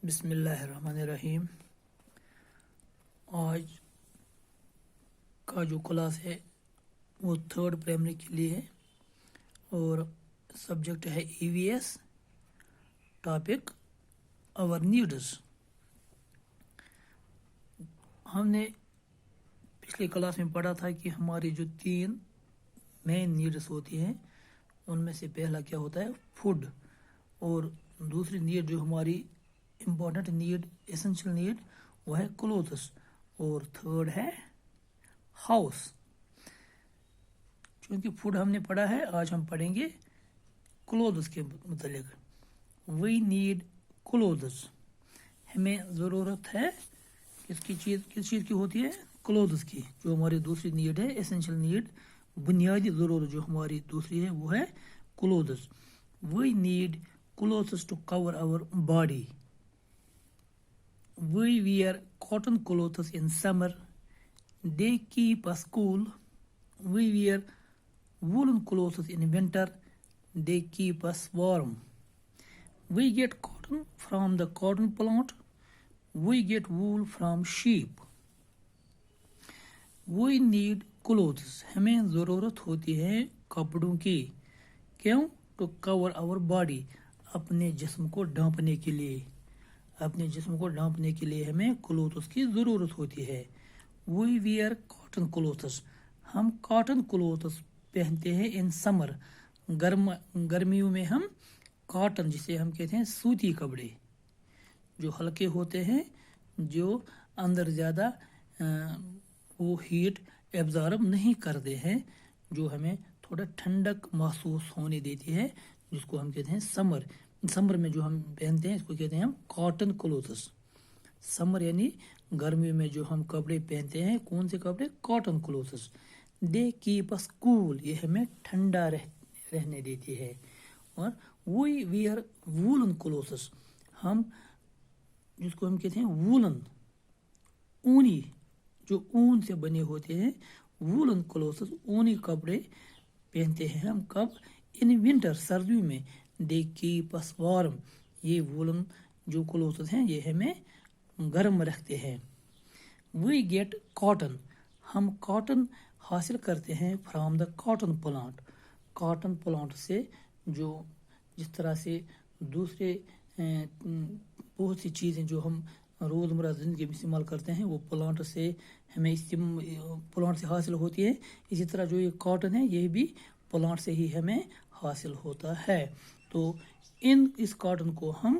बिस्मिल्लाहिर्रहमानिर्रहीम। आज का जो क्लास है वो 3rd प्राइमरी के लिए है और सब्जेक्ट है EVS, टॉपिक आवर नीड्स। हमने पिछली क्लास में पढ़ा था कि हमारी जो 3 मेन नीड्स होती हैं उनमें से पहला क्या होता है, फूड, और दूसरी नीड जो हमारी इम्पोर्टेंट नीड, एसेंशियल नीड, वो है क्लोथ्स, और थर्ड है हाउस। क्योंकि फूड हमने पढ़ा है, आज हम पढ़ेंगे क्लोथ्स के मतलब। वी नीड क्लोथ्स, हमें ज़रूरत है किस चीज़ की होती है, क्लोथ्स की। जो हमारी दूसरी नीड है, एसेंशियल नीड, बुनियादी ज़रूरत जो हमारी दूसरी है वो है clothes. We need clothes to cover our body. We wear cotton clothes in summer. They keep us cool. We wear woolen clothes in winter. They keep us warm. We get cotton from the cotton plant. We get wool from sheep. We need clothes. हमें ज़रूरत होती है कपड़ों की। क्यों? To cover our body. अपने जिस्म को ढांपने के लिए। अपने जिस्म को ढांपने के लिए हमें क्लोथ्स की ज़रूरत होती है। वी वियर कॉटन क्लोथ्स, हम कॉटन क्लोथ्स पहनते हैं इन समर, गर्मियों में हम कॉटन, जिसे हम कहते हैं सूती कपड़े, जो हल्के होते हैं, जो अंदर ज़्यादा वो हीट एब्जॉर्ब नहीं करते हैं, जो हमें थोड़ा ठंडक महसूस होने देती है, जिसको हम कहते हैं समर। समर में जो हम पहनते हैं इसको कहते हैं हम कॉटन क्लोथ्स। समर यानी गर्मी में जो हम कपड़े पहनते हैं, कौन से कपड़े, cotton clothes. They keep us cool, ये हमें ठंडा रहने देती है। और वी वियर वूलन क्लोथ्स, हम जिसको हम कहते हैं वूलन, ऊनी, जो ऊन से बने होते हैं, वूलन क्लोथ्स, ऊनी कपड़े पहनते हैं हम कब, इन विंटर, सर्दियों में। दे कीप अस वार्म, ये वूलन जो क्लोथ्स हैं ये हमें गर्म रखते हैं। वी गेट कॉटन, हम कॉटन हासिल करते हैं from the cotton plant, cotton plant से। जो जिस तरह से दूसरे बहुत सी चीज़ें जो हम रोज़मर्रा ज़िंदगी में इस्तेमाल करते हैं वो प्लांट से हमें प्लांट से हासिल होती है, इसी तरह जो ये कॉटन है ये भी प्लांट से ही हमें हासिल होता है। तो इस कॉटन को हम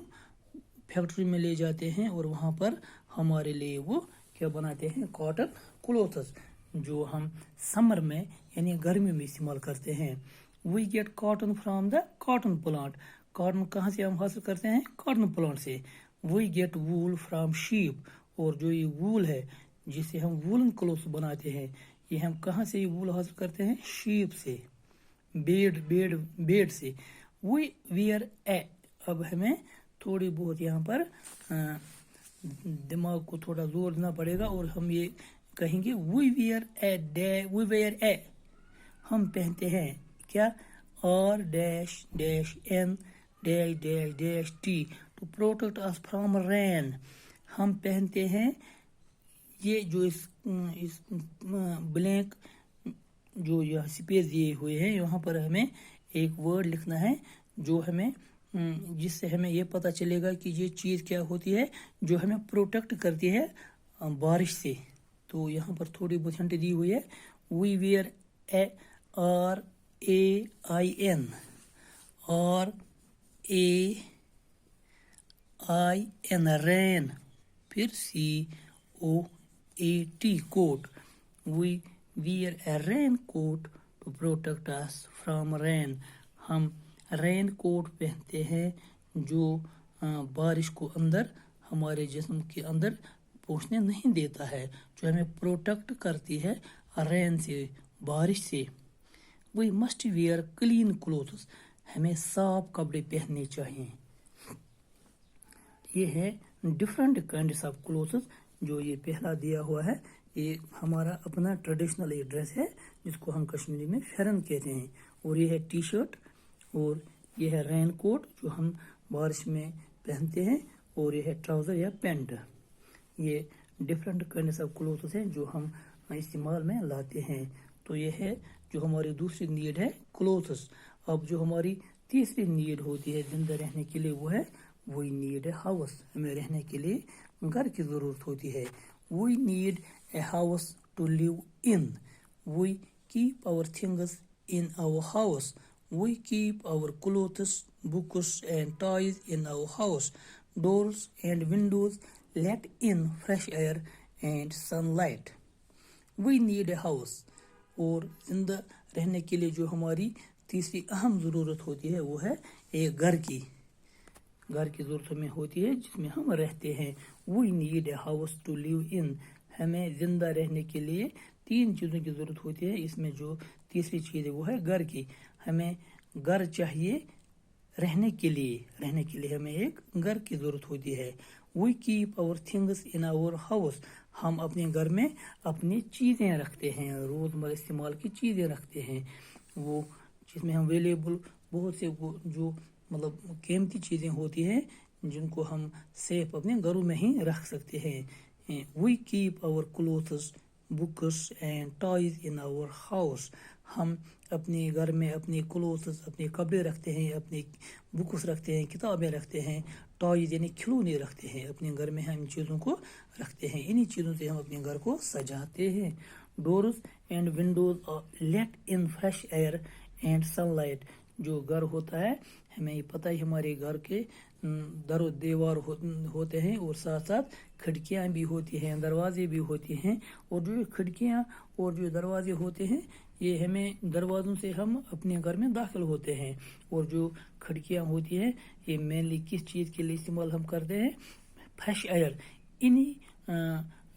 फैक्ट्री में ले जाते हैं और वहाँ पर हमारे लिए वो क्या बनाते हैं, कॉटन क्लोथ्स, जो हम समर में यानी गर्मी में इस्तेमाल करते हैं। We get cotton from the cotton plant, cotton कहाँ से हम हासिल करते हैं, कॉटन प्लांट से। We get wool from sheep, और जो ये वूल है जिससे हम वूलन क्लोथ्स बनाते हैं, ये हम कहाँ से ये वूल हासिल करते हैं, शीप से, बेड से। वी वियर ए, अब हमें थोड़ी बहुत यहाँ पर दिमाग को थोड़ा जोर देना पड़ेगा और हम ये कहेंगे वी वियर ए, हम पहनते हैं क्या, और dash dash N dash dash dash T to protect us from rain, हम पहनते हैं ये जो इस ब्लैंक जो यह स्पेस दिए हुए हैं, यहाँ पर हमें एक वर्ड लिखना है जो हमें, जिससे हमें ये पता चलेगा कि ये चीज़ क्या होती है जो हमें प्रोटेक्ट करती है बारिश से। तो यहाँ पर थोड़ी बहुत हिंट दी हुई है। वी वियर RAIN, रेन, फिर COAT, coat. We wear a rain coat to protect us from rain, हम रेन कोट पहनते हैं जो बारिश को अंदर हमारे जिस्म के अंदर पहुंचने नहीं देता है, जो हमें प्रोटेक्ट करती है रेन से, बारिश से। We must wear clean clothes, हमें साफ कपड़े पहनने चाहिए। ये है डिफरेंट काइंड्स ऑफ क्लोथ्स, जो ये पहला दिया हुआ है, ये हमारा अपना ट्रेडिशनल एक ड्रेस है जिसको हम कश्मीरी में फेरन कहते हैं, और ये है टी शर्ट, और ये है रेन कोट जो हम बारिश में पहनते हैं, اور یہ ہے ٹراؤزر یا پینٹ. یہ ڈفرینٹ کائنڈس آف کلوتھس ہیں جو ہم استعمال میں لاتے ہیں. تو یہ ہے جو ہماری دوسری نیڈ ہے کلوتھس. اب جو ہماری تیسری نیڈ ہوتی ہے زندہ رہنے کے لیے وہ ہے وہی نیڈ ہے ہاؤس. ہمیں رہنے کے لیے گھر کی ضرورت ہوتی ہے. We need a house to live in. We keep our things in our house. We keep our clothes, books and toys in our house. Doors and windows let in fresh air and sunlight. We need a house. اور زندہ رہنے کے لیے جو ہماری تیسری اہم ضرورت ہوتی ہے وہ ہے ایک گھر کی. گھر کی ضرورت ہمیں ہوتی ہے جس میں ہم رہتے ہیں. We need a house to live in. ہمیں زندہ رہنے کے لیے 3 چیزوں کی ضرورت ہوتی ہے. اس میں جو تیسری چیز ہے وہ ہے گھر کی. ہمیں گھر چاہیے رہنے کے لیے ہمیں ایک گھر کی ضرورت ہوتی ہے. We keep our things in our house. ہم اپنے گھر میں اپنی چیزیں رکھتے ہیں, روزمرہ استعمال کی چیزیں رکھتے ہیں. وہ جس میں ہم ویلیبل بہت سے جو مطلب قیمتی چیزیں ہوتی ہیں جن کو ہم سیف اپنے گھروں میں ہی رکھ سکتے ہیں. We keep our clothes, books and toys in our house. ہم اپنے گھر میں اپنے کلوتھس, اپنے کپڑے رکھتے ہیں, اپنے بکس رکھتے ہیں, کتابیں رکھتے ہیں. ٹوائز یعنی کھلونے رکھتے ہیں. اپنے گھر میں ہم چیزوں کو رکھتے ہیں. انہی چیزوں سے ہم اپنے گھر کو سجاتے ہیں. Doors and windows let in fresh air and sunlight. جو گھر ہوتا ہے ہمیں یہ پتہ ہی ہمارے گھر کے در و دیوار ہوتے ہیں اور ساتھ ساتھ کھڑکیاں بھی ہوتی ہیں, دروازے بھی ہوتے ہیں. اور جو کھڑکیاں اور جو دروازے ہوتے ہیں یہ ہمیں دروازوں سے ہم اپنے گھر میں داخل ہوتے ہیں. اور جو کھڑکیاں ہوتی ہیں یہ مینلی کس چیز کے لیے استعمال ہم کرتے ہیں؟ Fresh air. انہی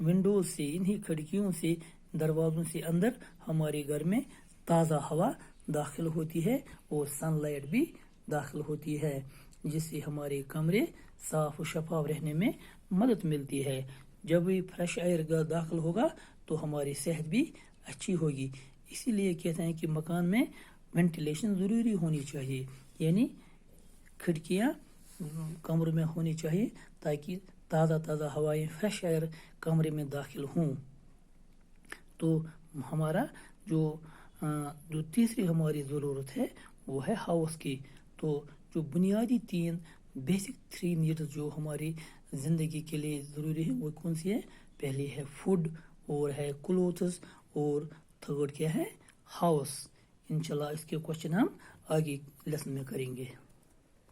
ونڈوز سے, انہی کھڑکیوں سے, دروازوں سے اندر ہمارے گھر میں تازہ ہوا داخل ہوتی ہے اور سن لائٹ بھی داخل ہوتی ہے جس سے ہمارے کمرے صاف و شفاف رہنے میں مدد ملتی ہے. جب بھی فریش ایئر داخل ہوگا تو ہماری صحت بھی اچھی ہوگی. اسی لیے کہتے ہیں کہ مکان میں وینٹیلیشن ضروری ہونی چاہیے, یعنی کھڑکیاں کمروں میں ہونی چاہیے تاکہ تازہ ہوائیں, فریش ایئر کمرے میں داخل ہوں. تو ہمارا جو تیسری ہماری ضرورت ہے وہ ہے ہاؤس کی. تو جو بنیادی 3 بیسک 3 نیڈز جو ہماری زندگی کے لیے ضروری ہے وہ کون سی ہے؟ پہلی ہے فوڈ, اور ہے کلوتھس, اور تھرڈ کیا ہے؟ ہاؤس. انشاءاللہ اس کے کوشچن ہم آگے لیسن میں کریں گے.